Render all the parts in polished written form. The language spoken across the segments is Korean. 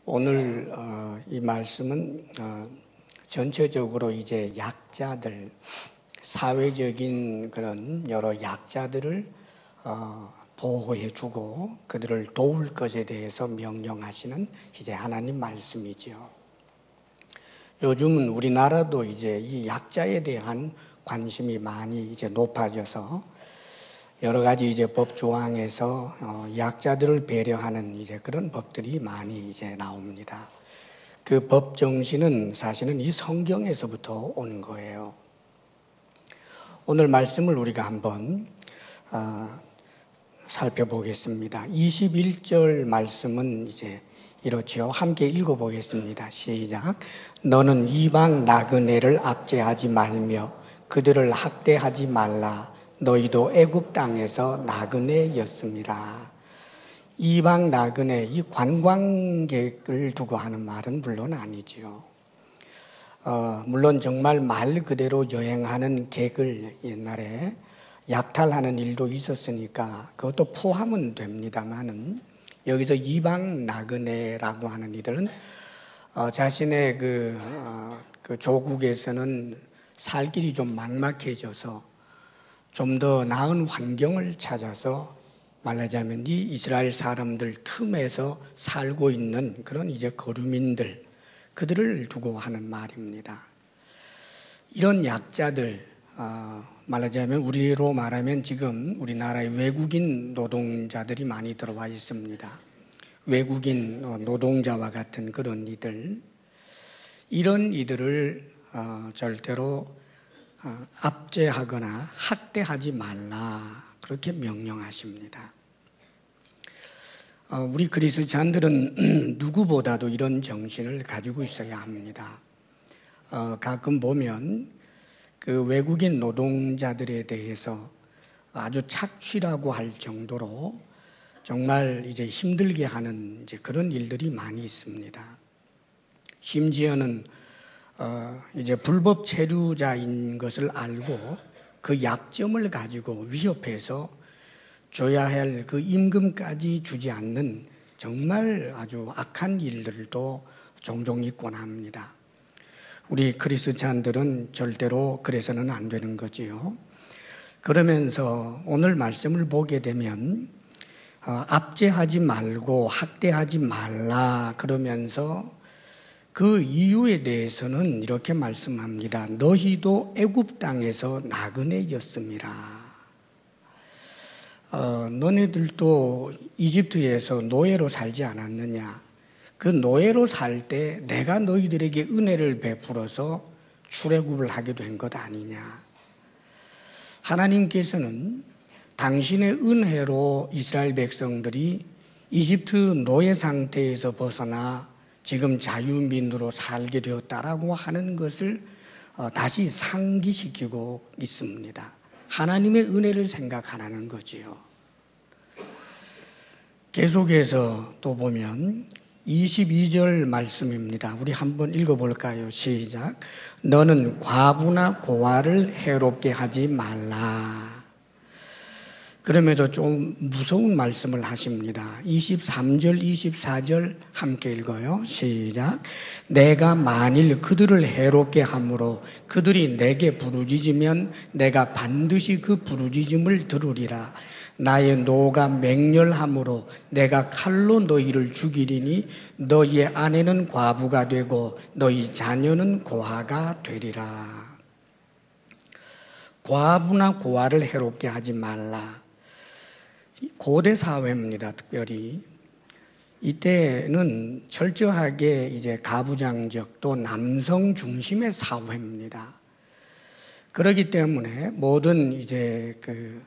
오늘 이 말씀은 전체적으로 이제 약자들, 사회적인 그런 여러 약자들을 보호해주고 그들을 도울 것에 대해서 명령하시는 이제 하나님 말씀이죠. 요즘은 우리나라도 이제 이 약자에 대한 관심이 많이 이제 높아져서 여러 가지 이제 법 조항에서 약자들을 배려하는 이제 그런 법들이 많이 이제 나옵니다. 그 법 정신은 사실은 이 성경에서부터 오는 거예요. 오늘 말씀을 우리가 한번 살펴보겠습니다. 21절 말씀은 이제 이렇지요. 함께 읽어보겠습니다. 시작. 너는 이방 나그네를 압제하지 말며 그들을 학대하지 말라. 너희도 애굽 땅에서 나그네였습니다. 이방 나그네, 이 관광객을 두고 하는 말은 물론 아니지요. 물론 정말 말 그대로 여행하는 객을 옛날에 약탈하는 일도 있었으니까 그것도 포함은 됩니다만은 여기서 이방 나그네라고 하는 이들은 자신의 그 조국에서는 살 길이 좀 막막해져서 좀 더 나은 환경을 찾아서 말하자면 이 이스라엘 사람들 틈에서 살고 있는 그런 이제 거류민들, 그들을 두고 하는 말입니다. 이런 약자들, 말하자면 우리로 말하면 지금 우리나라에 외국인 노동자들이 많이 들어와 있습니다. 외국인 노동자와 같은 그런 이들, 이런 이들을 절대로 압제하거나 학대하지 말라 그렇게 명령하십니다. 우리 그리스도인들은 누구보다도 이런 정신을 가지고 있어야 합니다. 가끔 보면 그 외국인 노동자들에 대해서 아주 착취라고 할 정도로 정말 이제 힘들게 하는 이제 그런 일들이 많이 있습니다. 심지어는 이제 불법 체류자인 것을 알고 그 약점을 가지고 위협해서 줘야 할 그 임금까지 주지 않는 정말 아주 악한 일들도 종종 있곤 합니다. 우리 크리스찬들은 절대로 그래서는 안 되는 거지요. 그러면서 오늘 말씀을 보게 되면 압제하지 말고 학대하지 말라 그러면서 그 이유에 대해서는 이렇게 말씀합니다. 너희도 애굽 땅에서 나그네였습니다. 너네들도 이집트에서 노예로 살지 않았느냐? 그 노예로 살 때 내가 너희들에게 은혜를 베풀어서 출애굽을 하게 된 것 아니냐? 하나님께서는 당신의 은혜로 이스라엘 백성들이 이집트 노예 상태에서 벗어나 지금 자유민으로 살게 되었다라고 하는 것을 다시 상기시키고 있습니다. 하나님의 은혜를 생각하라는 거지요. 계속해서 또 보면 22절 말씀입니다. 우리 한번 읽어볼까요? 시작. 너는 과부나 고아를 해롭게 하지 말라. 그러면서 좀 무서운 말씀을 하십니다. 23절, 24절 함께 읽어요. 시작. 내가 만일 그들을 해롭게 함으로 그들이 내게 부르짖으면 내가 반드시 그 부르짖음을 들으리라. 나의 노가 맹렬함으로 내가 칼로 너희를 죽이리니 너희의 아내는 과부가 되고 너희 자녀는 고아가 되리라. 과부나 고아를 해롭게 하지 말라. 고대 사회입니다. 특별히 이때는 철저하게 이제 가부장적 또 남성 중심의 사회입니다. 그렇기 때문에 모든 이제 그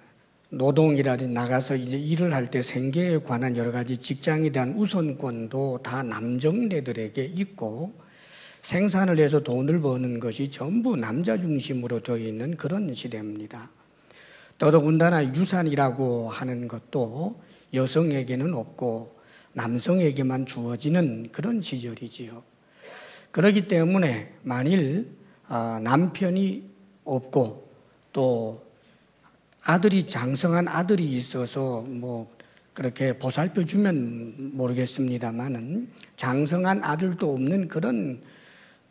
노동이라든지 나가서 이제 일을 할 때 생계에 관한 여러 가지 직장에 대한 우선권도 다 남정네들에게 있고 생산을 해서 돈을 버는 것이 전부 남자 중심으로 되어 있는 그런 시대입니다. 더더군다나 유산이라고 하는 것도 여성에게는 없고 남성에게만 주어지는 그런 시절이지요. 그렇기 때문에 만일 남편이 없고 또 아들이 장성한 아들이 있어서 뭐 그렇게 보살펴 주면 모르겠습니다만은 장성한 아들도 없는 그런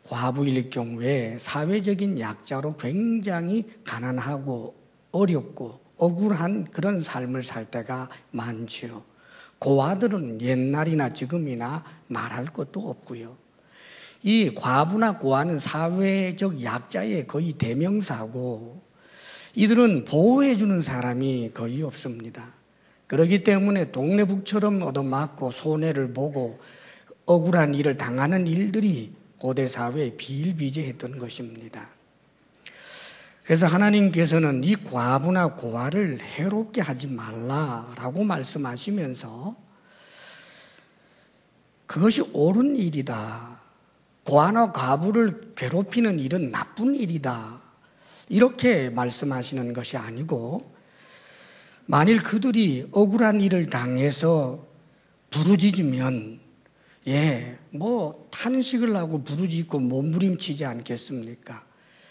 과부일 경우에 사회적인 약자로 굉장히 가난하고 어렵고 억울한 그런 삶을 살 때가 많지요. 고아들은 옛날이나 지금이나 말할 것도 없고요. 이 과부나 고아는 사회적 약자의 거의 대명사고 이들은 보호해 주는 사람이 거의 없습니다. 그렇기 때문에 동네북처럼 얻어맞고 손해를 보고 억울한 일을 당하는 일들이 고대 사회에 비일비재했던 것입니다. 그래서 하나님께서는 이 과부나 고아를 해롭게 하지 말라라고 말씀하시면서 그것이 옳은 일이다. 고아나 과부를 괴롭히는 일은 나쁜 일이다. 이렇게 말씀하시는 것이 아니고 만일 그들이 억울한 일을 당해서 부르짖으면 탄식을 하고 부르짖고 몸부림치지 않겠습니까?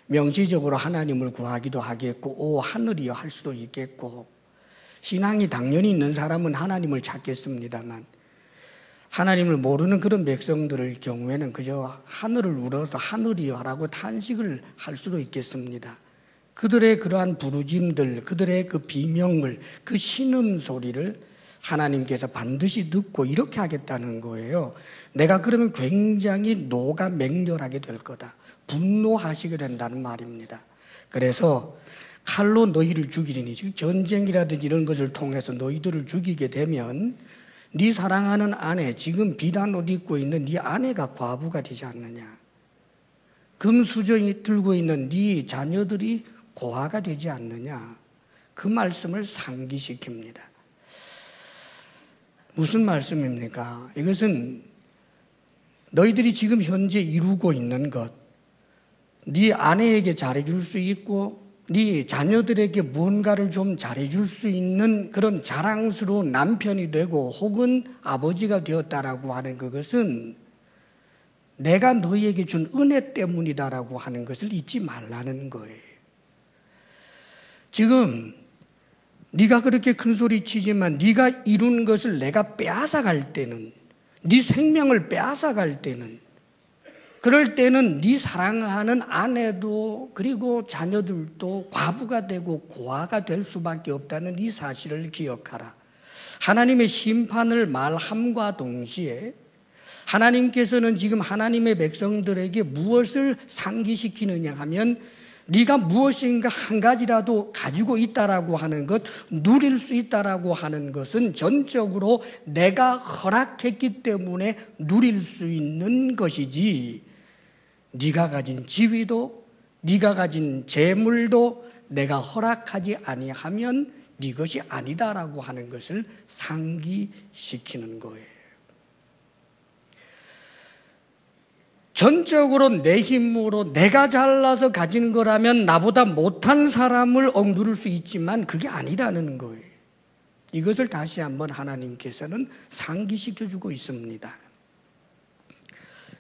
명시적으로 하나님을 구하기도 하겠고 오 하늘이여 할 수도 있겠고 신앙이 당연히 있는 사람은 하나님을 찾겠습니다만 하나님을 모르는 그런 백성들의 경우에는 그저 하늘을 울어서 하늘이여 라고 탄식을 할 수도 있겠습니다. 그들의 그러한 부르짐들, 그들의 그 비명을, 그 신음소리를 하나님께서 반드시 듣고 이렇게 하겠다는 거예요. 내가 그러면 굉장히 노가 맹렬하게 될 거다. 분노하시게 된다는 말입니다. 그래서 칼로 너희를 죽이리니, 즉 전쟁이라든지 이런 것을 통해서 너희들을 죽이게 되면 네 사랑하는 아내, 지금 비단 옷 입고 있는 네 아내가 과부가 되지 않느냐. 금수저이 들고 있는 네 자녀들이 고아가 되지 않느냐. 그 말씀을 상기시킵니다. 무슨 말씀입니까? 이것은 너희들이 지금 현재 이루고 있는 것, 네 아내에게 잘해줄 수 있고 네 자녀들에게 무언가를 좀 잘해줄 수 있는 그런 자랑스러운 남편이 되고 혹은 아버지가 되었다라고 하는 그것은 내가 너희에게 준 은혜 때문이다라고 하는 것을 잊지 말라는 거예요. 지금 네가 그렇게 큰 소리 치지만 네가 이룬 것을 내가 빼앗아갈 때는, 네 생명을 빼앗아갈 때는, 그럴 때는 네 사랑하는 아내도 그리고 자녀들도 과부가 되고 고아가 될 수밖에 없다는 이 사실을 기억하라. 하나님의 심판을 말함과 동시에 하나님께서는 지금 하나님의 백성들에게 무엇을 상기시키느냐 하면 네가 무엇인가 한 가지라도 가지고 있다라고 하는 것, 누릴 수 있다라고 하는 것은 전적으로 내가 허락했기 때문에 누릴 수 있는 것이지, 네가 가진 지위도 네가 가진 재물도 내가 허락하지 아니하면 네 것이 아니다라고 하는 것을 상기시키는 거예요. 전적으로 내 힘으로 내가 잘나서 가진 거라면 나보다 못한 사람을 억누를 수 있지만 그게 아니라는 거예요. 이것을 다시 한번 하나님께서는 상기시켜주고 있습니다.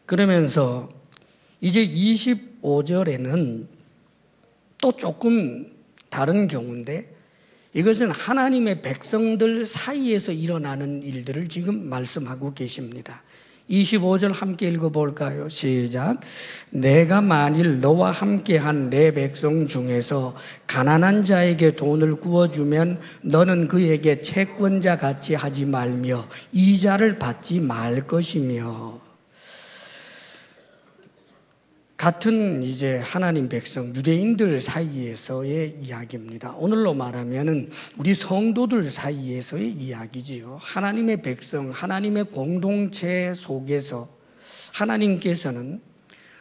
그러면서 이제 25절에는 또 조금 다른 경우인데 이것은 하나님의 백성들 사이에서 일어나는 일들을 지금 말씀하고 계십니다. 25절 함께 읽어볼까요? 시작. 내가 만일 너와 함께한 내 백성 중에서 가난한 자에게 돈을 구워주면 너는 그에게 채권자 같이 하지 말며 이자를 받지 말 것이며. 같은 이제 하나님 백성, 유대인들 사이에서의 이야기입니다. 오늘로 말하면은 우리 성도들 사이에서의 이야기지요. 하나님의 백성, 하나님의 공동체 속에서 하나님께서는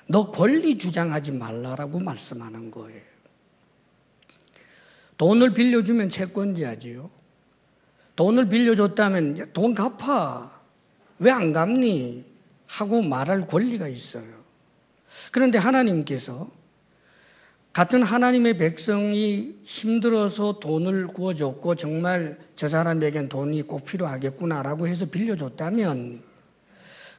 너 권리 주장하지 말라라고 말씀하는 거예요. 돈을 빌려주면 채권자지요. 돈을 빌려줬다면 돈 갚아. 왜 안 갚니? 하고 말할 권리가 있어요. 그런데 하나님께서 같은 하나님의 백성이 힘들어서 돈을 구워줬고 정말 저 사람에겐 돈이 꼭 필요하겠구나라고 해서 빌려줬다면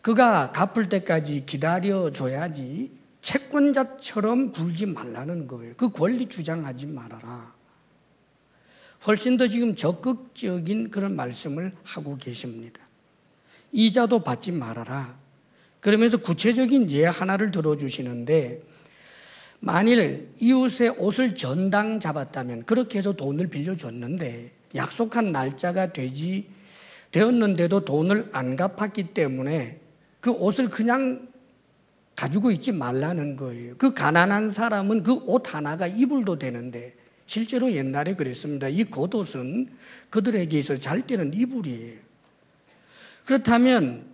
그가 갚을 때까지 기다려줘야지 채권자처럼 굴지 말라는 거예요. 그 권리 주장하지 말아라. 훨씬 더 지금 적극적인 그런 말씀을 하고 계십니다. 이자도 받지 말아라. 그러면서 구체적인 예 하나를 들어주시는데, 만일 이웃의 옷을 전당 잡았다면, 그렇게 해서 돈을 빌려줬는데 약속한 날짜가 되었는데도 돈을 안 갚았기 때문에 그 옷을 그냥 가지고 있지 말라는 거예요. 그 가난한 사람은 그 옷 하나가 이불도 되는데, 실제로 옛날에 그랬습니다. 이 겉옷은 그들에게 있어서 잘 때는 이불이에요. 그렇다면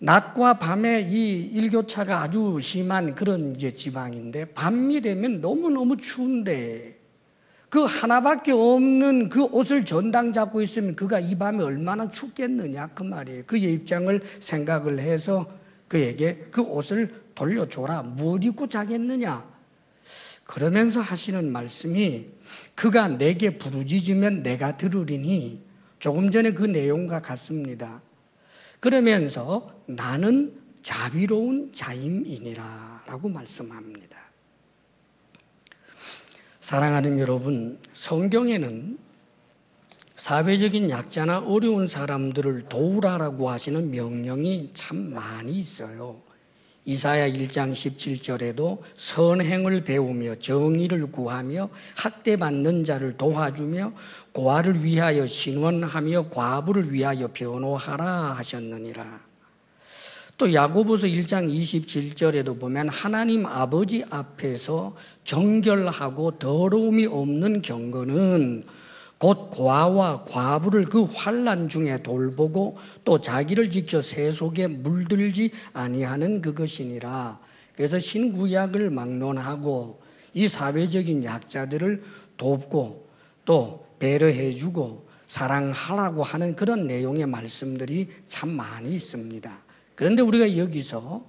낮과 밤에 이 일교차가 아주 심한 그런 이제 지방인데, 밤이 되면 너무너무 추운데 그 하나밖에 없는 그 옷을 전당 잡고 있으면 그가 이 밤에 얼마나 춥겠느냐 그 말이에요. 그의 입장을 생각을 해서 그에게 그 옷을 돌려줘라. 뭘 입고 자겠느냐. 그러면서 하시는 말씀이, 그가 내게 부르짖으면 내가 들으리니, 조금 전에 그 내용과 같습니다. 그러면서 나는 자비로운 자임이니라 라고 말씀합니다. 사랑하는 여러분, 성경에는 사회적인 약자나 어려운 사람들을 도우라라고 하시는 명령이 참 많이 있어요. 이사야 1장 17절에도 선행을 배우며 정의를 구하며 학대받는 자를 도와주며 고아를 위하여 신원하며 과부를 위하여 변호하라 하셨느니라. 또 야고보서 1장 27절에도 보면 하나님 아버지 앞에서 정결하고 더러움이 없는 경건은 곧 고아와 과부를 그 환난 중에 돌보고 또 자기를 지켜 새 속에 물들지 아니하는 그것이니라. 그래서 신구약을 막론하고 이 사회적인 약자들을 돕고 또 배려해주고 사랑하라고 하는 그런 내용의 말씀들이 참 많이 있습니다. 그런데 우리가 여기서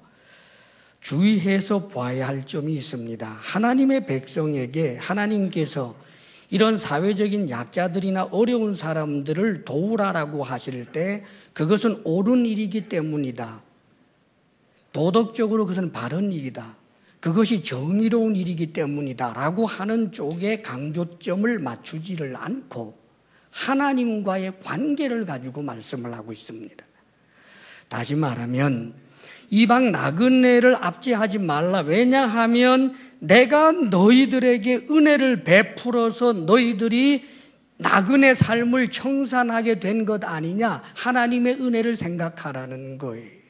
주의해서 봐야 할 점이 있습니다. 하나님의 백성에게 하나님께서 이런 사회적인 약자들이나 어려운 사람들을 도우라라고 하실 때 그것은 옳은 일이기 때문이다. 도덕적으로 그것은 바른 일이다. 그것이 정의로운 일이기 때문이다 라고 하는 쪽에 강조점을 맞추지를 않고 하나님과의 관계를 가지고 말씀을 하고 있습니다. 다시 말하면 이방 나그네를 압제하지 말라. 왜냐하면 내가 너희들에게 은혜를 베풀어서 너희들이 나그네 삶을 청산하게 된 것 아니냐. 하나님의 은혜를 생각하라는 거예요.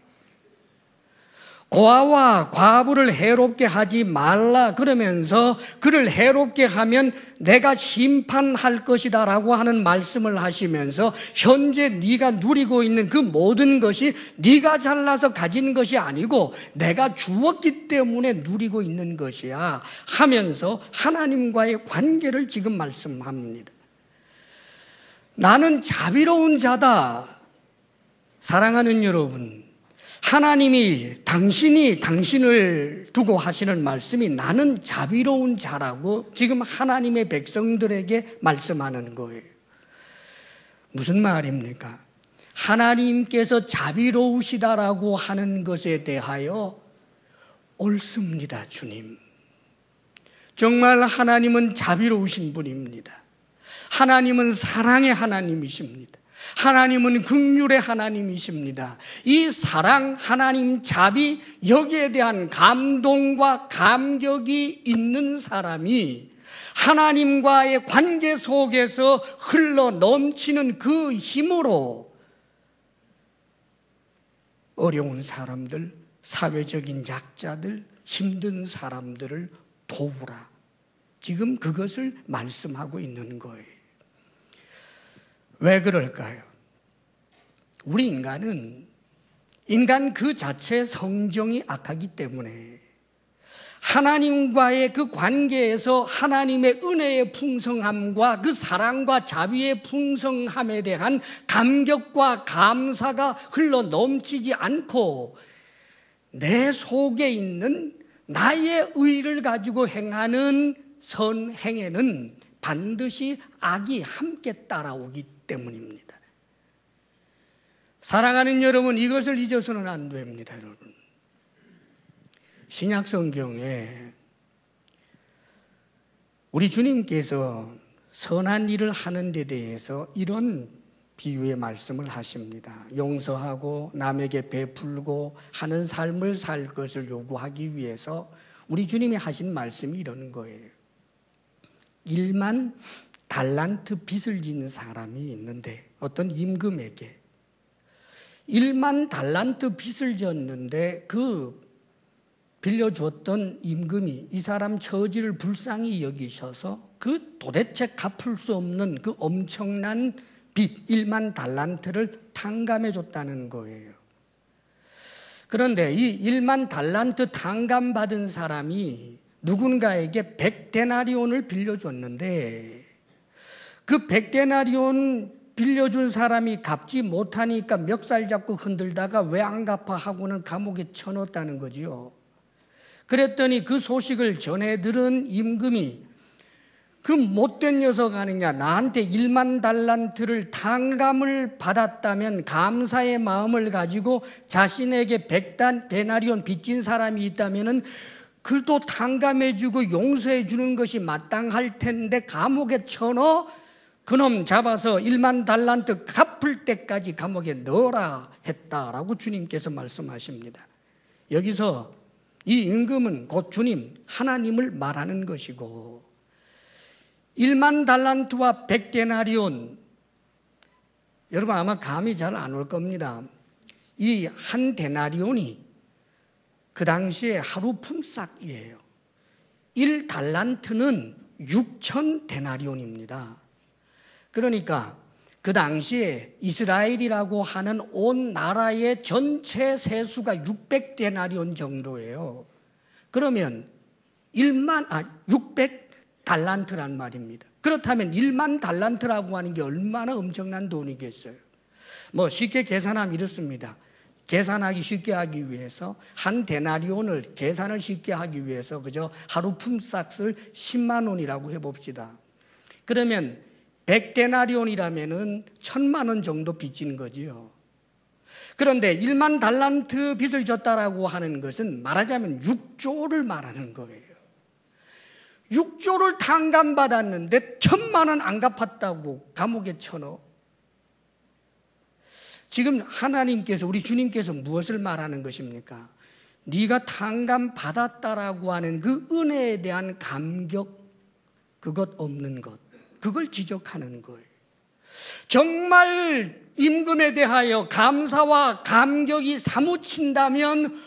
고아와 과부를 해롭게 하지 말라 그러면서 그를 해롭게 하면 내가 심판할 것이다 라고 하는 말씀을 하시면서 현재 네가 누리고 있는 그 모든 것이 네가 잘나서 가진 것이 아니고 내가 주었기 때문에 누리고 있는 것이야 하면서 하나님과의 관계를 지금 말씀합니다. 나는 자비로운 자다. 사랑하는 여러분, 하나님이 당신이 당신을 두고 하시는 말씀이 나는 자비로운 자라고 지금 하나님의 백성들에게 말씀하는 거예요. 무슨 말입니까? 하나님께서 자비로우시다라고 하는 것에 대하여 옳습니다, 주님. 정말 하나님은 자비로우신 분입니다. 하나님은 사랑의 하나님이십니다. 하나님은 긍휼의 하나님이십니다. 이 사랑, 하나님 자비, 여기에 대한 감동과 감격이 있는 사람이 하나님과의 관계 속에서 흘러 넘치는 그 힘으로 어려운 사람들, 사회적인 약자들, 힘든 사람들을 도우라. 지금 그것을 말씀하고 있는 거예요. 왜 그럴까요? 우리 인간 그 자체의 성정이 악하기 때문에 하나님과의 그 관계에서 하나님의 은혜의 풍성함과 그 사랑과 자비의 풍성함에 대한 감격과 감사가 흘러 넘치지 않고 내 속에 있는 나의 의를 가지고 행하는 선행에는 반드시 악이 함께 따라오기 때문입니다. 사랑하는 여러분, 이것을 잊어서는 안 됩니다. 여러분, 신약 성경에 우리 주님께서 선한 일을 하는 데 대해서 이런 비유의 말씀을 하십니다. 용서하고 남에게 베풀고 하는 삶을 살 것을 요구하기 위해서 우리 주님이 하신 말씀이 이런 거예요. 1만 달란트 빚을 지는 사람이 있는데, 어떤 임금에게 1만 달란트 빚을 졌는데 그 빌려주었던 임금이 이 사람 처지를 불쌍히 여기셔서 그 도대체 갚을 수 없는 그 엄청난 빚 1만 달란트를 탕감해 줬다는 거예요. 그런데 이 1만 달란트 탕감받은 사람이 누군가에게 100데나리온을 빌려줬는데, 그 100데나리온 빌려준 사람이 갚지 못하니까 멱살 잡고 흔들다가 왜 안 갚아 하고는 감옥에 쳐넣었다는 거지요. 그랬더니 그 소식을 전해 들은 임금이 그 못된 녀석 아니냐, 나한테 1만 달란트를 탕감을 받았다면 감사의 마음을 가지고 자신에게 100데나리온 빚진 사람이 있다면 그도 탕감해주고 용서해주는 것이 마땅할 텐데 감옥에 쳐넣어 그놈 잡아서 1만 달란트 갚을 때까지 감옥에 넣어라 했다라고 주님께서 말씀하십니다. 여기서 이 임금은 곧 주님, 하나님을 말하는 것이고, 1만 달란트와 100데나리온, 여러분 아마 감이 잘 안 올 겁니다. 이 한 데나리온이 그 당시에 하루 품삯이에요. 1달란트는 6,000데나리온입니다. 그러니까 그 당시에 이스라엘이라고 하는 온 나라의 전체 세수가 600데나리온 정도예요. 그러면 600달란트란 말입니다. 그렇다면 1만 달란트라고 하는 게 얼마나 엄청난 돈이겠어요. 뭐 쉽게 계산하면 이렇습니다. 계산하기 쉽게 하기 위해서 한 데나리온을 계산을 쉽게 하기 위해서 그저 하루 품삯을 10만 원이라고 해봅시다. 그러면 100데나리온이라면은 1,000만 원 정도 빚진 거지요. 그런데 1만 달란트 빚을 졌다라고 하는 것은 말하자면 6조를 말하는 거예요. 6조를 탕감받았는데 1,000만 원 안 갚았다고 감옥에 쳐넣어. 지금 하나님께서, 우리 주님께서 무엇을 말하는 것입니까? 네가 탕감받았다라고 하는 그 은혜에 대한 감격, 그것 없는 것, 그걸 지적하는 거예요. 정말 임금에 대하여 감사와 감격이 사무친다면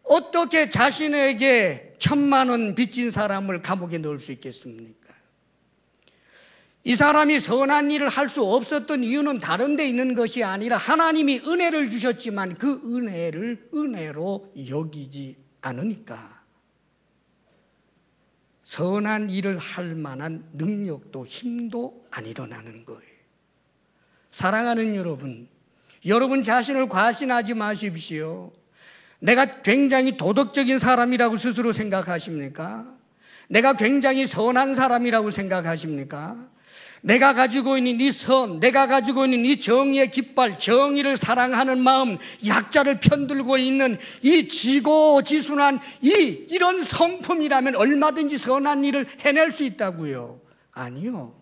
어떻게 자신에게 1,000만 원 빚진 사람을 감옥에 넣을 수 있겠습니까? 이 사람이 선한 일을 할 수 없었던 이유는 다른 데 있는 것이 아니라 하나님이 은혜를 주셨지만 그 은혜를 은혜로 여기지 않으니까 선한 일을 할 만한 능력도 힘도 안 일어나는 거예요. 사랑하는 여러분, 여러분 자신을 과신하지 마십시오. 내가 굉장히 도덕적인 사람이라고 스스로 생각하십니까? 내가 굉장히 선한 사람이라고 생각하십니까? 내가 가지고 있는 이 선, 내가 가지고 있는 이 정의의 깃발, 정의를 사랑하는 마음, 약자를 편들고 있는 이 지고지순한 이런 성품이라면 얼마든지 선한 일을 해낼 수 있다고요. 아니요.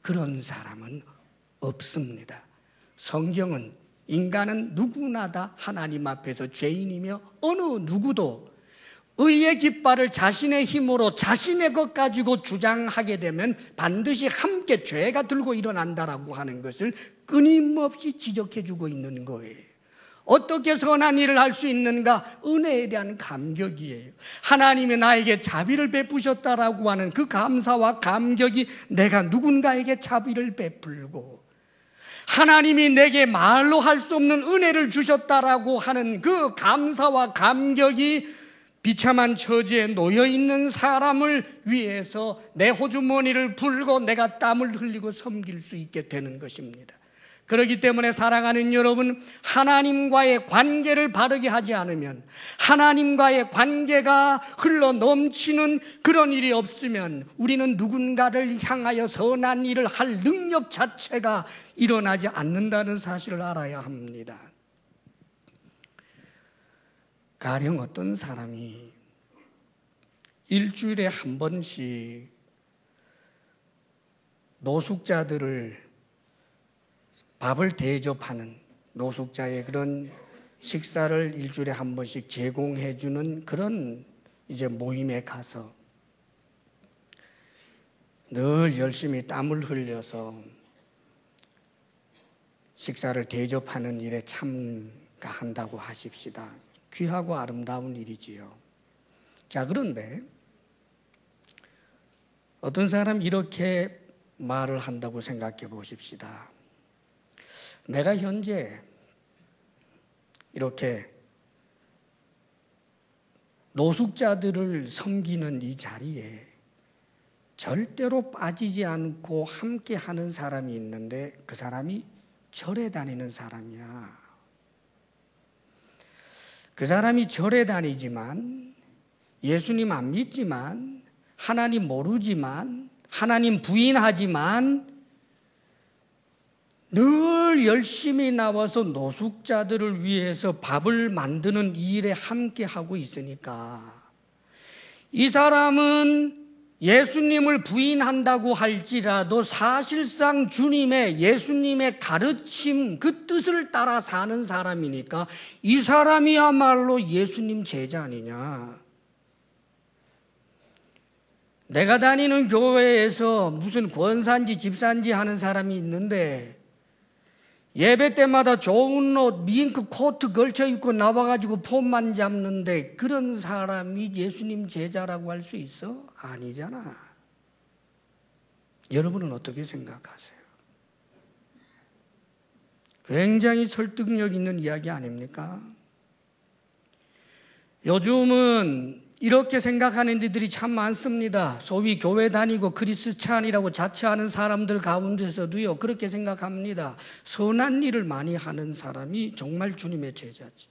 그런 사람은 없습니다. 성경은 인간은 누구나 다 하나님 앞에서 죄인이며 어느 누구도 의의 깃발을 자신의 힘으로 자신의 것 가지고 주장하게 되면 반드시 함께 죄가 들고 일어난다라고 하는 것을 끊임없이 지적해주고 있는 거예요. 어떻게 선한 일을 할 수 있는가? 은혜에 대한 감격이에요. 하나님이 나에게 자비를 베푸셨다라고 하는 그 감사와 감격이 내가 누군가에게 자비를 베풀고 하나님이 내게 말로 할 수 없는 은혜를 주셨다라고 하는 그 감사와 감격이 비참한 처지에 놓여있는 사람을 위해서 내 호주머니를 불고 내가 땀을 흘리고 섬길 수 있게 되는 것입니다. 그렇기 때문에 사랑하는 여러분, 하나님과의 관계를 바르게 하지 않으면, 하나님과의 관계가 흘러 넘치는 그런 일이 없으면 우리는 누군가를 향하여 선한 일을 할 능력 자체가 일어나지 않는다는 사실을 알아야 합니다. 가령 어떤 사람이 일주일에 한 번씩 노숙자들을 밥을 대접하는 노숙자의 그런 식사를 일주일에 한 번씩 제공해 주는 그런 이제 모임에 가서 늘 열심히 땀을 흘려서 식사를 대접하는 일에 참가한다고 하십시다. 귀하고 아름다운 일이지요. 자, 그런데 어떤 사람 이렇게 말을 한다고 생각해 보십시다. 내가 현재 이렇게 노숙자들을 섬기는 이 자리에 절대로 빠지지 않고 함께 하는 사람이 있는데 그 사람이 절에 다니는 사람이야. 그 사람이 절에 다니지만 예수님 안 믿지만 하나님 모르지만 하나님 부인하지만 늘 열심히 나와서 노숙자들을 위해서 밥을 만드는 이 일에 함께 하고 있으니까 이 사람은 예수님을 부인한다고 할지라도 사실상 주님의 예수님의 가르침 그 뜻을 따라 사는 사람이니까 이 사람이야말로 예수님 제자 아니냐. 내가 다니는 교회에서 무슨 권사인지 집사인지 하는 사람이 있는데 예배 때마다 좋은 옷 밍크 코트 걸쳐 입고 나와가지고 폼만 잡는데 그런 사람이 예수님 제자라고 할 수 있어? 아니잖아. 여러분은 어떻게 생각하세요? 굉장히 설득력 있는 이야기 아닙니까? 요즘은 이렇게 생각하는 이들이 참 많습니다. 소위 교회 다니고 크리스찬이라고 자처하는 사람들 가운데서도요 그렇게 생각합니다. 선한 일을 많이 하는 사람이 정말 주님의 제자지.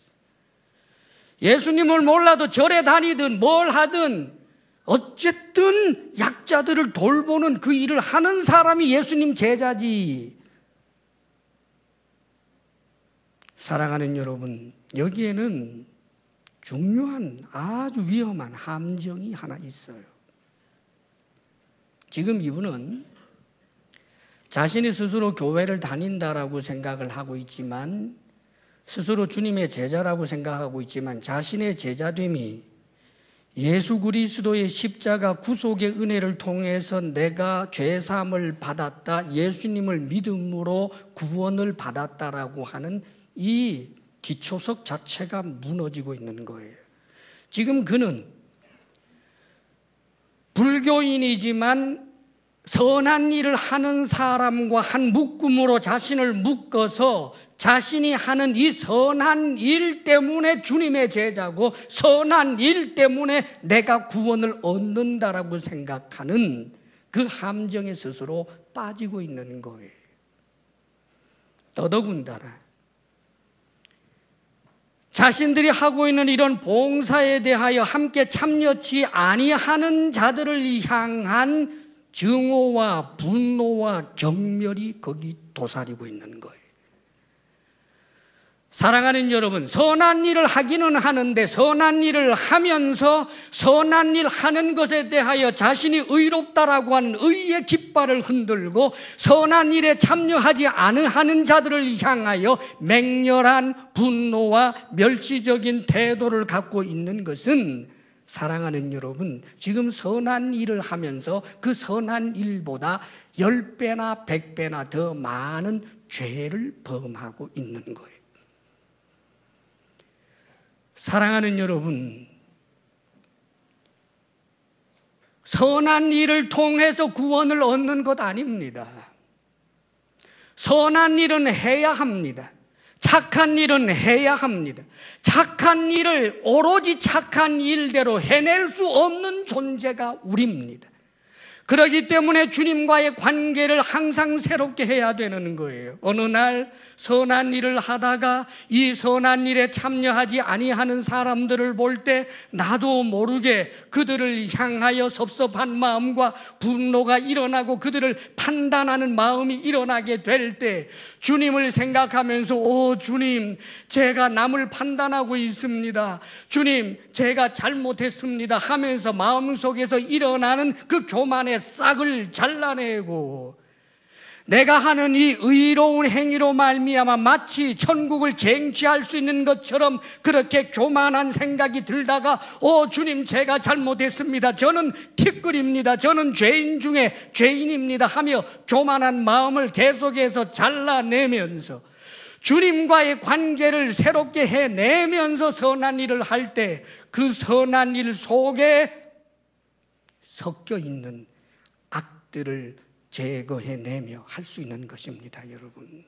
예수님을 몰라도 절에 다니든 뭘 하든 어쨌든 약자들을 돌보는 그 일을 하는 사람이 예수님 제자지. 사랑하는 여러분, 여기에는 중요한 아주 위험한 함정이 하나 있어요. 지금 이분은 자신이 스스로 교회를 다닌다라고 생각을 하고 있지만 스스로 주님의 제자라고 생각하고 있지만 자신의 제자됨이 예수 그리스도의 십자가 구속의 은혜를 통해서 내가 죄사함을 받았다, 예수님을 믿음으로 구원을 받았다라고 하는 이 기초석 자체가 무너지고 있는 거예요. 지금 그는 불교인이지만 선한 일을 하는 사람과 한 묶음으로 자신을 묶어서 자신이 하는 이 선한 일 때문에 주님의 제자고 선한 일 때문에 내가 구원을 얻는다라고 생각하는 그 함정에 스스로 빠지고 있는 거예요. 더더군다나 자신들이 하고 있는 이런 봉사에 대하여 함께 참여치 아니하는 자들을 향한 증오와 분노와 경멸이 거기 도사리고 있는 거예요. 사랑하는 여러분, 선한 일을 하기는 하는데 선한 일을 하면서 선한 일 하는 것에 대하여 자신이 의롭다라고 하는 의의 깃발을 흔들고 선한 일에 참여하지 않은 자들을 향하여 맹렬한 분노와 멸시적인 태도를 갖고 있는 것은 사랑하는 여러분, 지금 선한 일을 하면서 그 선한 일보다 10배나 100배나 더 많은 죄를 범하고 있는 거예요. 사랑하는 여러분, 선한 일을 통해서 구원을 얻는 것 아닙니다. 선한 일은 해야 합니다. 착한 일은 해야 합니다. 착한 일을 오로지 착한 일대로 해낼 수 없는 존재가 우리입니다. 그렇기 때문에 주님과의 관계를 항상 새롭게 해야 되는 거예요. 어느 날 선한 일을 하다가 이 선한 일에 참여하지 아니하는 사람들을 볼 때 나도 모르게 그들을 향하여 섭섭한 마음과 분노가 일어나고 그들을 판단하는 마음이 일어나게 될 때 주님을 생각하면서 오 주님, 제가 남을 판단하고 있습니다. 주님, 제가 잘못했습니다 하면서 마음속에서 일어나는 그 교만의 싹을 잘라내고 내가 하는 이 의로운 행위로 말미암아 마치 천국을 쟁취할 수 있는 것처럼 그렇게 교만한 생각이 들다가 주님, 제가 잘못했습니다, 저는 티끌입니다, 저는 죄인 중에 죄인입니다 하며 교만한 마음을 계속해서 잘라내면서 주님과의 관계를 새롭게 해내면서 선한 일을 할 때 그 선한 일 속에 섞여 있는 악들을 제거해내며 할 수 있는 것입니다, 여러분.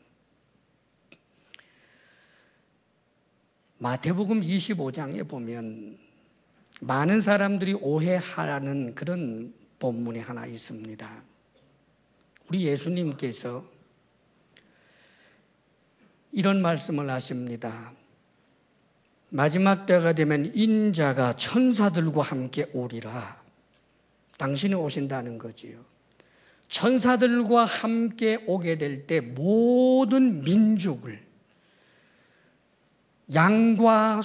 마태복음 25장에 보면 많은 사람들이 오해하는 그런 본문이 하나 있습니다. 우리 예수님께서 이런 말씀을 하십니다. 마지막 때가 되면 인자가 천사들과 함께 오리라. 당신이 오신다는 거지요. 천사들과 함께 오게 될 때 모든 민족을 양과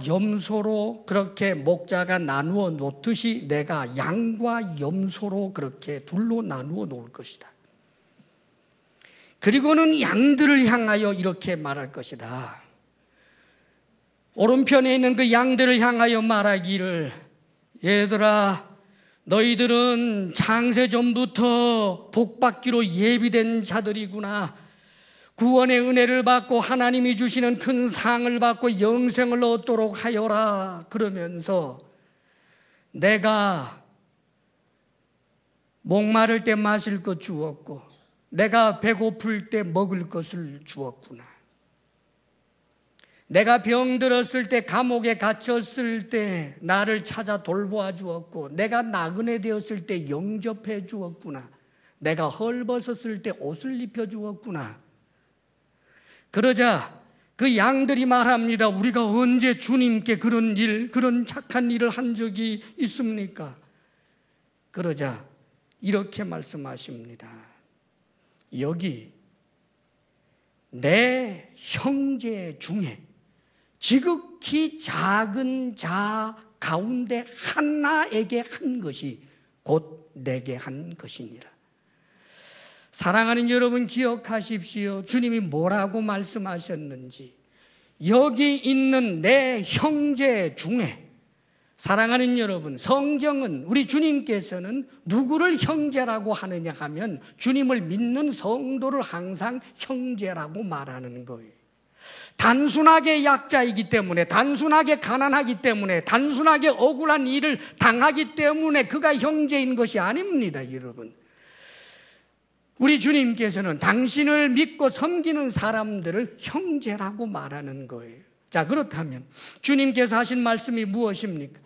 염소로 그렇게 목자가 나누어 놓듯이 내가 양과 염소로 그렇게 둘로 나누어 놓을 것이다. 그리고는 양들을 향하여 이렇게 말할 것이다. 오른편에 있는 그 양들을 향하여 말하기를, 얘들아, 너희들은 창세 전부터 복받기로 예비된 자들이구나. 구원의 은혜를 받고 하나님이 주시는 큰 상을 받고 영생을 얻도록 하여라. 그러면서 내가 목마를 때 마실 것 주었고 내가 배고플 때 먹을 것을 주었구나. 내가 병들었을 때, 감옥에 갇혔을 때 나를 찾아 돌보아 주었고 내가 나그네 되었을 때 영접해 주었구나. 내가 헐벗었을 때 옷을 입혀 주었구나. 그러자 그 양들이 말합니다. 우리가 언제 주님께 그런 착한 일을 한 적이 있습니까? 그러자 이렇게 말씀하십니다. 여기 내 형제 중에 지극히 작은 자 가운데 하나에게 한 것이 곧 내게 한 것이니라. 사랑하는 여러분, 기억하십시오. 주님이 뭐라고 말씀하셨는지. 여기 있는 내 형제 중에, 사랑하는 여러분, 성경은, 우리 주님께서는 누구를 형제라고 하느냐 하면 주님을 믿는 성도를 항상 형제라고 말하는 거예요. 단순하게 약자이기 때문에, 단순하게 가난하기 때문에, 단순하게 억울한 일을 당하기 때문에 그가 형제인 것이 아닙니다, 여러분. 우리 주님께서는 당신을 믿고 섬기는 사람들을 형제라고 말하는 거예요. 자, 그렇다면 주님께서 하신 말씀이 무엇입니까?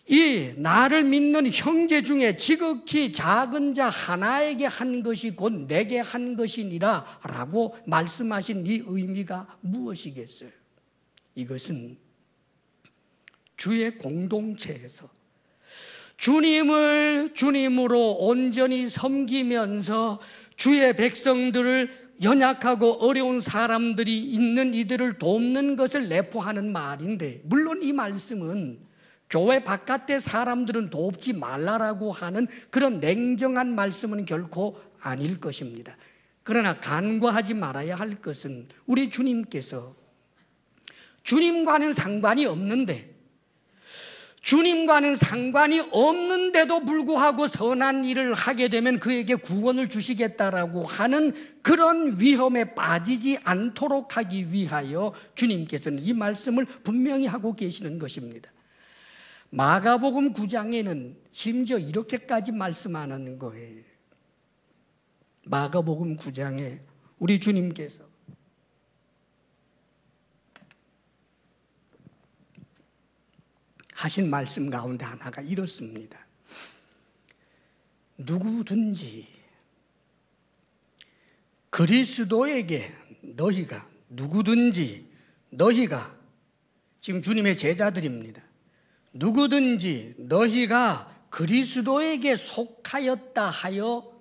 이 나를 믿는 형제 중에 지극히 작은 자 하나에게 한 것이 곧 내게 한 것이니라 라고 말씀하신 이 의미가 무엇이겠어요? 이것은 주의 공동체에서 주님을 주님으로 온전히 섬기면서 주의 백성들을, 연약하고 어려운 사람들이 있는 이들을 돕는 것을 내포하는 말인데, 물론 이 말씀은 교회 바깥의 사람들은 돕지 말라라고 하는 그런 냉정한 말씀은 결코 아닐 것입니다. 그러나 간과하지 말아야 할 것은 우리 주님께서 주님과는 상관이 없는데도 불구하고 선한 일을 하게 되면 그에게 구원을 주시겠다라고 하는 그런 위험에 빠지지 않도록 하기 위하여 주님께서는 이 말씀을 분명히 하고 계시는 것입니다. 마가복음 9장에는 심지어 이렇게까지 말씀하는 거예요. 마가복음 9장에 우리 주님께서 하신 말씀 가운데 하나가 이렇습니다. 누구든지 그리스도에게 너희가 지금 주님의 제자들입니다. 누구든지 너희가 그리스도에게 속하였다 하여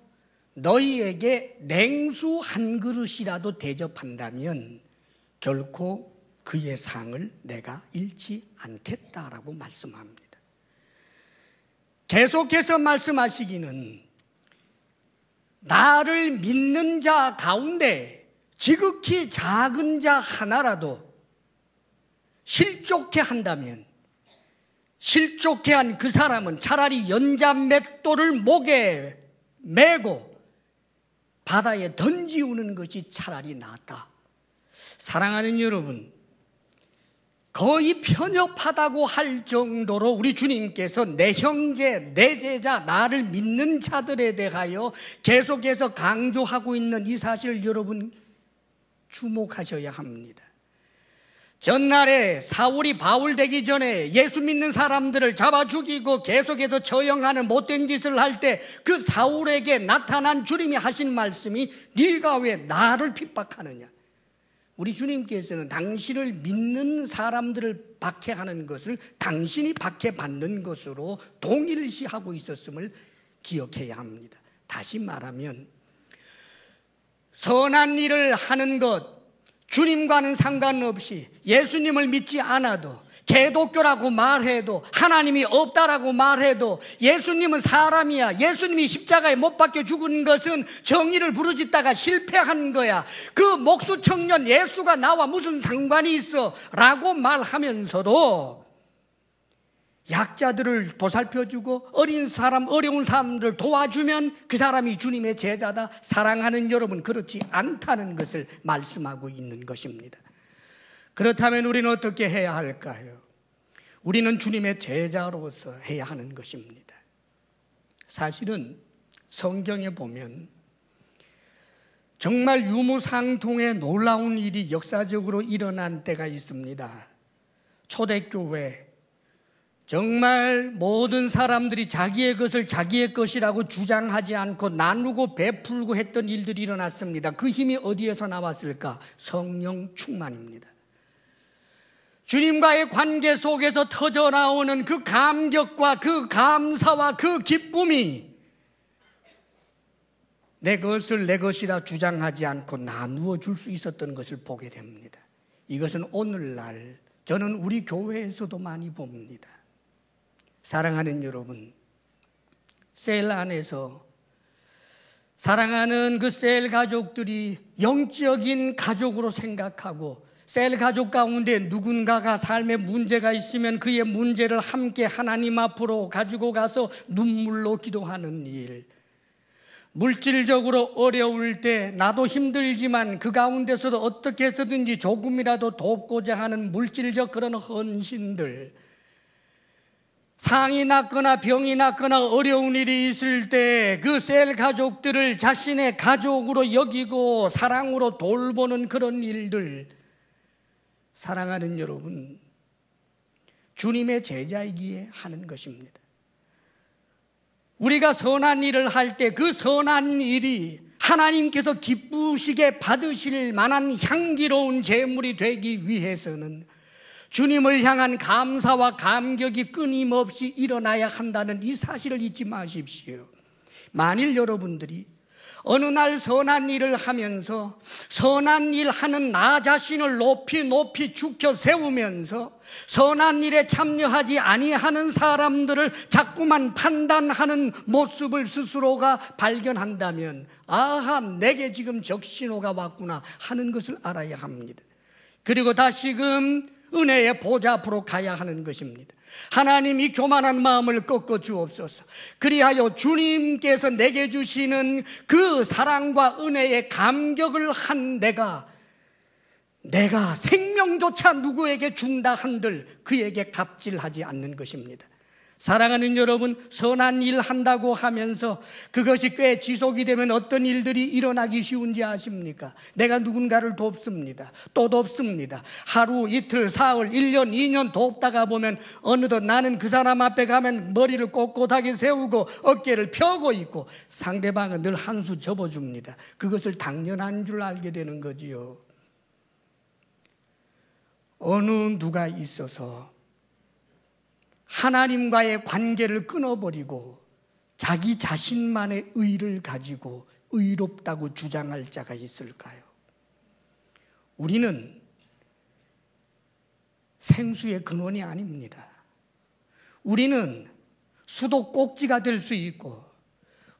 너희에게 냉수 한 그릇이라도 대접한다면 결코 그의 상을 내가 잃지 않겠다라고 말씀합니다. 계속해서 말씀하시기는 나를 믿는 자 가운데 지극히 작은 자 하나라도 실족해 한다면, 실족해 한 그 사람은 차라리 연자 맷돌을 목에 메고 바다에 던지우는 것이 차라리 낫다. 사랑하는 여러분, 거의 편협하다고 할 정도로 우리 주님께서 내 형제, 내 제자, 나를 믿는 자들에 대하여 계속해서 강조하고 있는 이 사실을 여러분 주목하셔야 합니다. 전날에 사울이 바울 되기 전에 예수 믿는 사람들을 잡아 죽이고 계속해서 처형하는 못된 짓을 할 때 그 사울에게 나타난 주님이 하신 말씀이 네가 왜 나를 핍박하느냐. 우리 주님께서는 당신을 믿는 사람들을 박해하는 것을 당신이 박해받는 것으로 동일시하고 있었음을 기억해야 합니다. 다시 말하면 선한 일을 하는 것, 주님과는 상관없이 예수님을 믿지 않아도, 개독교라고 말해도, 하나님이 없다라고 말해도, 예수님은 사람이야, 예수님이 십자가에 못 박혀 죽은 것은 정의를 부르짖다가 실패한 거야, 그 목수 청년 예수가 나와 무슨 상관이 있어 라고 말하면서도 약자들을 보살펴주고 어린 사람, 어려운 사람들을 도와주면 그 사람이 주님의 제자다. 사랑하는 여러분, 그렇지 않다는 것을 말씀하고 있는 것입니다. 그렇다면 우리는 어떻게 해야 할까요? 우리는 주님의 제자로서 해야 하는 것입니다. 사실은 성경에 보면 정말 유무상통의 놀라운 일이 역사적으로 일어난 때가 있습니다. 초대교회, 정말 모든 사람들이 자기의 것을 자기의 것이라고 주장하지 않고 나누고 베풀고 했던 일들이 일어났습니다. 그 힘이 어디에서 나왔을까? 성령 충만입니다. 주님과의 관계 속에서 터져나오는 그 감격과 그 감사와 그 기쁨이 내 것을 내 것이라 주장하지 않고 나누어 줄 수 있었던 것을 보게 됩니다. 이것은 오늘날 저는 우리 교회에서도 많이 봅니다. 사랑하는 여러분, 셀 안에서 사랑하는 그 셀 가족들이 영적인 가족으로 생각하고, 셀 가족 가운데 누군가가 삶에 문제가 있으면 그의 문제를 함께 하나님 앞으로 가지고 가서 눈물로 기도하는 일, 물질적으로 어려울 때 나도 힘들지만 그 가운데서도 어떻게 해서든지 조금이라도 돕고자 하는 물질적 그런 헌신들, 상이 났거나 병이 났거나 어려운 일이 있을 때 그 셀 가족들을 자신의 가족으로 여기고 사랑으로 돌보는 그런 일들, 사랑하는 여러분, 주님의 제자이기에 하는 것입니다. 우리가 선한 일을 할 때 그 선한 일이 하나님께서 기쁘시게 받으실 만한 향기로운 제물이 되기 위해서는 주님을 향한 감사와 감격이 끊임없이 일어나야 한다는 이 사실을 잊지 마십시오. 만일 여러분들이 어느 날 선한 일을 하면서 선한 일 하는 나 자신을 높이 축혀 세우면서 선한 일에 참여하지 아니하는 사람들을 자꾸만 판단하는 모습을 스스로가 발견한다면, 아하, 내게 지금 적신호가 왔구나 하는 것을 알아야 합니다. 그리고 다시금 은혜의 보좌 앞으로 가야 하는 것입니다. 하나님, 이 교만한 마음을 꺾어 주옵소서. 그리하여 주님께서 내게 주시는 그 사랑과 은혜의 감격을 한 내가 생명조차 누구에게 준다 한들 그에게 갑질하지 않는 것입니다. 사랑하는 여러분, 선한 일 한다고 하면서 그것이 꽤 지속이 되면 어떤 일들이 일어나기 쉬운지 아십니까? 내가 누군가를 돕습니다. 또 돕습니다. 하루, 이틀, 사흘, 1년, 2년 돕다가 보면 어느덧 나는 그 사람 앞에 가면 머리를 꼿꼿하게 세우고 어깨를 펴고 있고 상대방은 늘 한 수 접어줍니다. 그것을 당연한 줄 알게 되는 거지요. 어느 누가 있어서 하나님과의 관계를 끊어버리고 자기 자신만의 의를 가지고 의롭다고 주장할 자가 있을까요? 우리는 생수의 근원이 아닙니다. 우리는 수도 꼭지가 될 수 있고,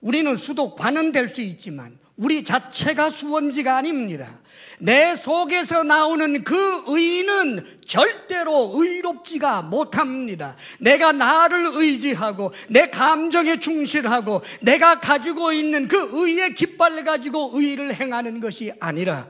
우리는 수도관은 될 수 있지만 우리 자체가 수원지가 아닙니다. 내 속에서 나오는 그 의는 절대로 의롭지가 못합니다. 내가 나를 의지하고 내 감정에 충실하고 내가 가지고 있는 그 의의 깃발을 가지고 의를 행하는 것이 아니라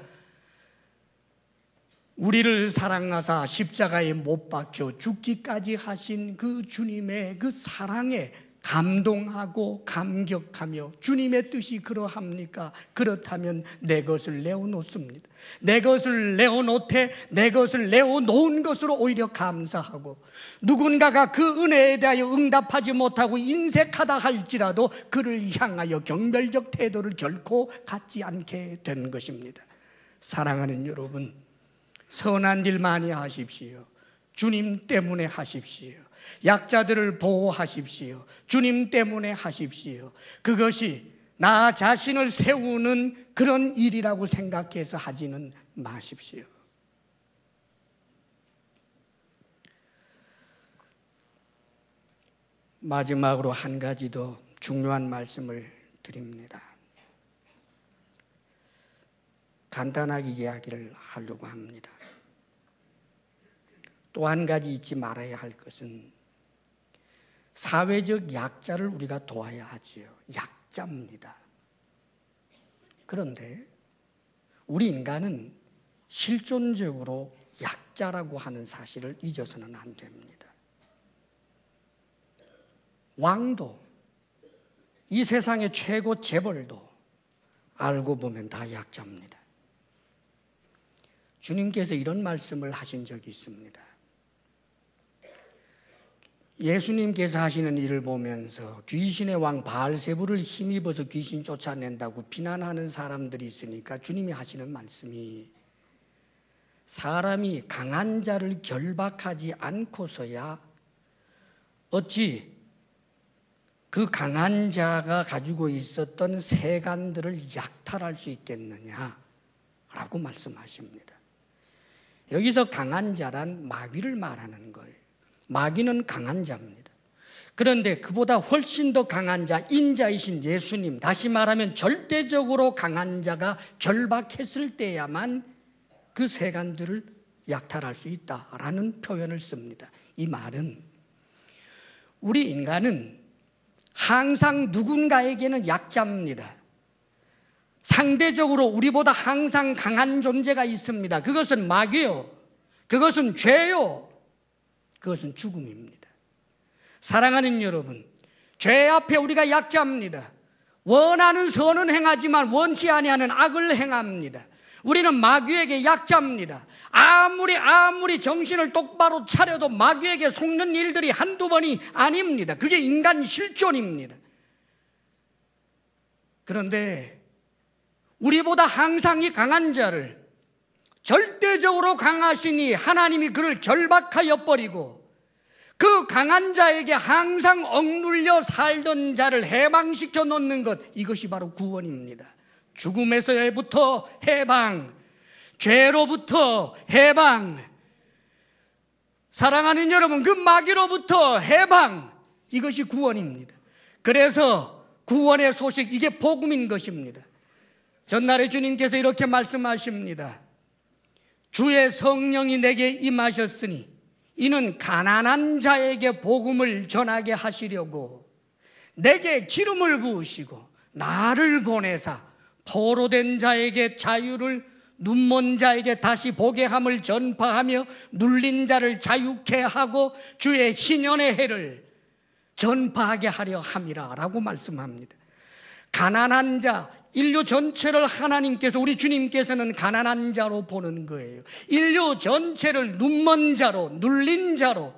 우리를 사랑하사 십자가에 못 박혀 죽기까지 하신 그 주님의 그 사랑에 감동하고 감격하며 주님의 뜻이 그러합니까? 그렇다면 내 것을 내어놓습니다. 내 것을 내어놓되 내 것을 내어놓은 것으로 오히려 감사하고, 누군가가 그 은혜에 대하여 응답하지 못하고 인색하다 할지라도 그를 향하여 경멸적 태도를 결코 갖지 않게 되는 것입니다. 사랑하는 여러분, 선한 일 많이 하십시오. 주님 때문에 하십시오. 약자들을 보호하십시오. 주님 때문에 하십시오. 그것이 나 자신을 세우는 그런 일이라고 생각해서 하지는 마십시오. 마지막으로 한 가지 더 중요한 말씀을 드립니다. 간단하게 이야기를 하려고 합니다. 또 한 가지 잊지 말아야 할 것은 사회적 약자를 우리가 도와야 하지요. 약자입니다. 그런데 우리 인간은 실존적으로 약자라고 하는 사실을 잊어서는 안 됩니다. 왕도, 이 세상의 최고 재벌도 알고 보면 다 약자입니다. 주님께서 이런 말씀을 하신 적이 있습니다. 예수님께서 하시는 일을 보면서 귀신의 왕 바알세불을 힘입어서 귀신 쫓아낸다고 비난하는 사람들이 있으니까 주님이 하시는 말씀이, 사람이 강한 자를 결박하지 않고서야 어찌 그 강한 자가 가지고 있었던 세간들을 약탈할 수 있겠느냐라고 말씀하십니다. 여기서 강한 자란 마귀를 말하는 거예요. 마귀는 강한 자입니다. 그런데 그보다 훨씬 더 강한 자, 인자이신 예수님, 다시 말하면 절대적으로 강한 자가 결박했을 때야만 그 세간들을 약탈할 수 있다라는 표현을 씁니다. 이 말은 우리 인간은 항상 누군가에게는 약자입니다. 상대적으로 우리보다 항상 강한 존재가 있습니다. 그것은 마귀요, 그것은 죄요, 그것은 죽음입니다. 사랑하는 여러분, 죄 앞에 우리가 약자입니다. 원하는 선은 행하지만 원치 아니하는 악을 행합니다. 우리는 마귀에게 약자입니다. 아무리 정신을 똑바로 차려도 마귀에게 속는 일들이 한두 번이 아닙니다. 그게 인간 실존입니다. 그런데 우리보다 항상 이 강한 자를, 절대적으로 강하시니 하나님이 그를 결박하여 버리고 그 강한 자에게 항상 억눌려 살던 자를 해방시켜 놓는 것, 이것이 바로 구원입니다. 죽음에서부터 해방, 죄로부터 해방, 사랑하는 여러분, 그 마귀로부터 해방, 이것이 구원입니다. 그래서 구원의 소식, 이게 복음인 것입니다. 전날에 주님께서 이렇게 말씀하십니다. 주의 성령이 내게 임하셨으니 이는 가난한 자에게 복음을 전하게 하시려고 내게 기름을 부으시고 나를 보내사 포로된 자에게 자유를, 눈먼 자에게 다시 보게 함을 전파하며 눌린 자를 자유케 하고 주의 희년의 해를 전파하게 하려 함이라 라고 말씀합니다. 가난한 자, 인류 전체를 하나님께서, 우리 주님께서는 가난한 자로 보는 거예요. 인류 전체를 눈먼 자로, 눌린 자로,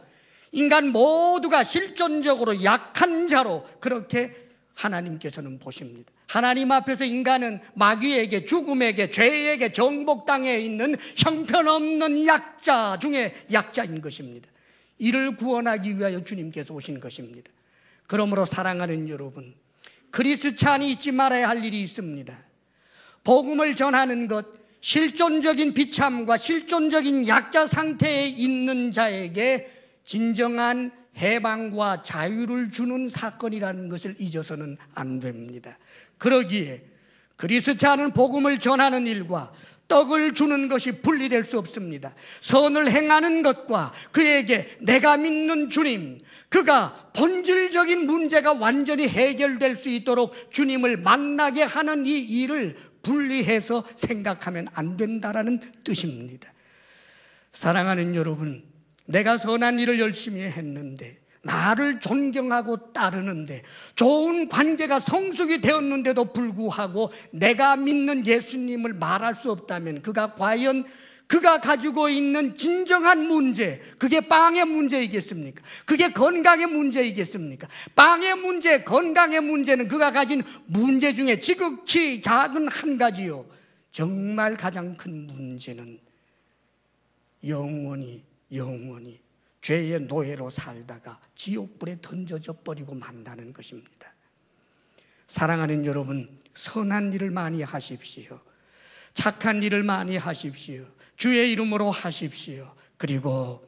인간 모두가 실존적으로 약한 자로 그렇게 하나님께서는 보십니다. 하나님 앞에서 인간은 마귀에게, 죽음에게, 죄에게 정복당해 있는 형편없는 약자 중에 약자인 것입니다. 이를 구원하기 위하여 주님께서 오신 것입니다. 그러므로 사랑하는 여러분, 크리스찬이 잊지 말아야 할 일이 있습니다. 복음을 전하는 것, 실존적인 비참과 실존적인 약자 상태에 있는 자에게 진정한 해방과 자유를 주는 사건이라는 것을 잊어서는 안 됩니다. 그러기에 그리스도지 않은 복음을 전하는 일과 떡을 주는 것이 분리될 수 없습니다. 선을 행하는 것과 그에게 내가 믿는 주님, 그가 본질적인 문제가 완전히 해결될 수 있도록 주님을 만나게 하는 이 일을 분리해서 생각하면 안 된다라는 뜻입니다. 사랑하는 여러분, 내가 선한 일을 열심히 했는데, 나를 존경하고 따르는데, 좋은 관계가 성숙이 되었는데도 불구하고 내가 믿는 예수님을 말할 수 없다면 그가 과연 그가 가지고 있는 진정한 문제, 그게 빵의 문제이겠습니까? 그게 건강의 문제이겠습니까? 빵의 문제, 건강의 문제는 그가 가진 문제 중에 지극히 작은 한 가지요. 정말 가장 큰 문제는 영원히 죄의 노예로 살다가 지옥불에 던져져 버리고 만다는 것입니다. 사랑하는 여러분, 선한 일을 많이 하십시오. 착한 일을 많이 하십시오. 주의 이름으로 하십시오. 그리고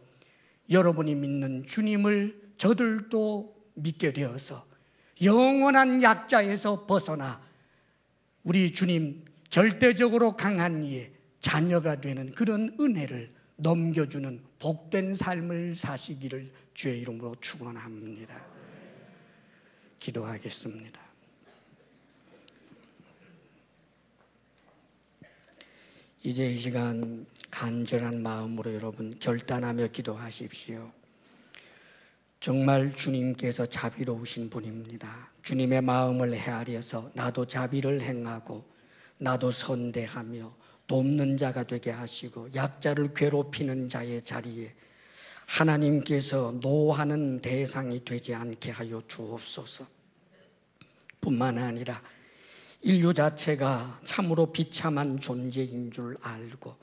여러분이 믿는 주님을 저들도 믿게 되어서 영원한 약자에서 벗어나 우리 주님 절대적으로 강한 이의 자녀가 되는 그런 은혜를 넘겨주는 복된 삶을 사시기를 주의 이름으로 축원합니다. 기도하겠습니다. 이제 이 시간 간절한 마음으로 여러분 결단하며 기도하십시오. 정말 주님께서 자비로우신 분입니다. 주님의 마음을 헤아려서 나도 자비를 행하고 나도 선대하며 돕는 자가 되게 하시고 약자를 괴롭히는 자의 자리에 하나님께서 노하는 대상이 되지 않게 하여 주옵소서. 뿐만 아니라 인류 자체가 참으로 비참한 존재인 줄 알고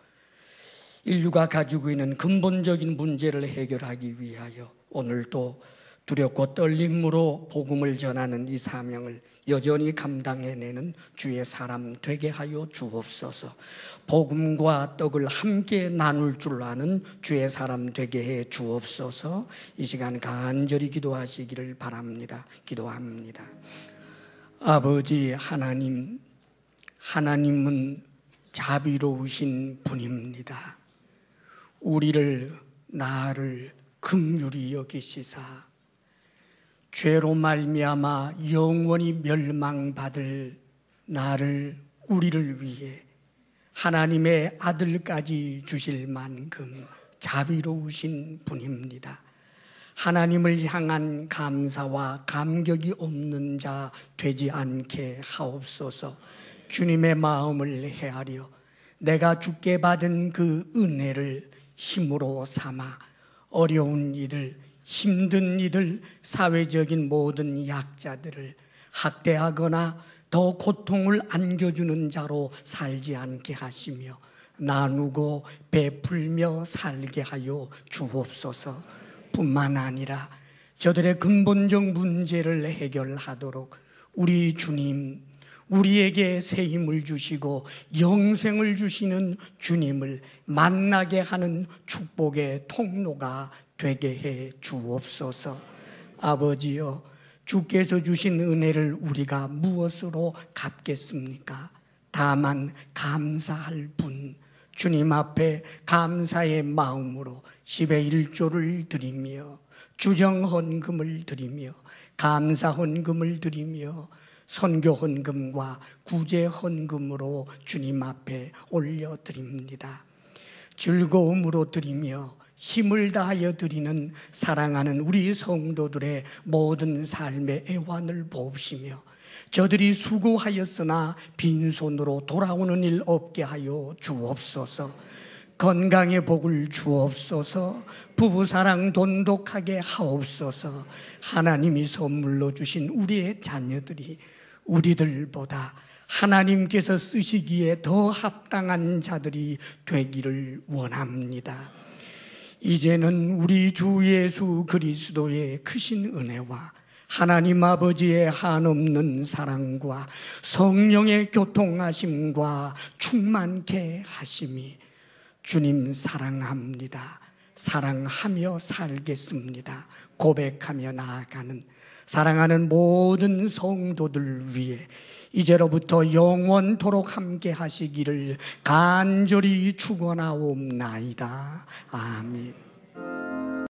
인류가 가지고 있는 근본적인 문제를 해결하기 위하여 오늘도 두렵고 떨림으로 복음을 전하는 이 사명을 여전히 감당해내는 주의 사람 되게 하여 주옵소서. 복음과 떡을 함께 나눌 줄 아는 주의 사람 되게 해 주옵소서. 이 시간 간절히 기도하시기를 바랍니다. 기도합니다. 아버지 하나님, 하나님은 자비로우신 분입니다. 나를 긍휼히 여기시사 죄로 말미암아 영원히 멸망받을 우리를 위해 하나님의 아들까지 주실 만큼 자비로우신 분입니다. 하나님을 향한 감사와 감격이 없는 자 되지 않게 하옵소서. 주님의 마음을 헤아려 내가 주께 받은 그 은혜를 힘으로 삼아 어려운 일을, 힘든 일을, 사회적인 모든 약자들을 학대하거나 더 고통을 안겨주는 자로 살지 않게 하시며 나누고 베풀며 살게 하여 주옵소서. 뿐만 아니라 저들의 근본적 문제를 해결하도록 우리 주님, 우리에게 새 힘을 주시고 영생을 주시는 주님을 만나게 하는 축복의 통로가 되게 해 주옵소서. 아버지여, 주께서 주신 은혜를 우리가 무엇으로 갚겠습니까? 다만 감사할 뿐, 주님 앞에 감사의 마음으로 10의 1조를 드리며 주정 헌금을 드리며 감사 헌금을 드리며 선교 헌금과 구제 헌금으로 주님 앞에 올려드립니다. 즐거움으로 드리며 힘을 다하여 드리는 사랑하는 우리 성도들의 모든 삶의 애환을 보시며 저들이 수고하였으나 빈손으로 돌아오는 일 없게 하여 주옵소서. 건강의 복을 주옵소서. 부부사랑 돈독하게 하옵소서. 하나님이 선물로 주신 우리의 자녀들이 우리들보다 하나님께서 쓰시기에 더 합당한 자들이 되기를 원합니다. 이제는 우리 주 예수 그리스도의 크신 은혜와 하나님 아버지의 한없는 사랑과 성령의 교통하심과 충만케 하심이 주님 사랑합니다. 사랑하며 살겠습니다. 고백하며 나아가는 사랑하는 모든 성도들 위해 이제로부터 영원토록 함께 하시기를 간절히 축원하옵나이다. 아멘.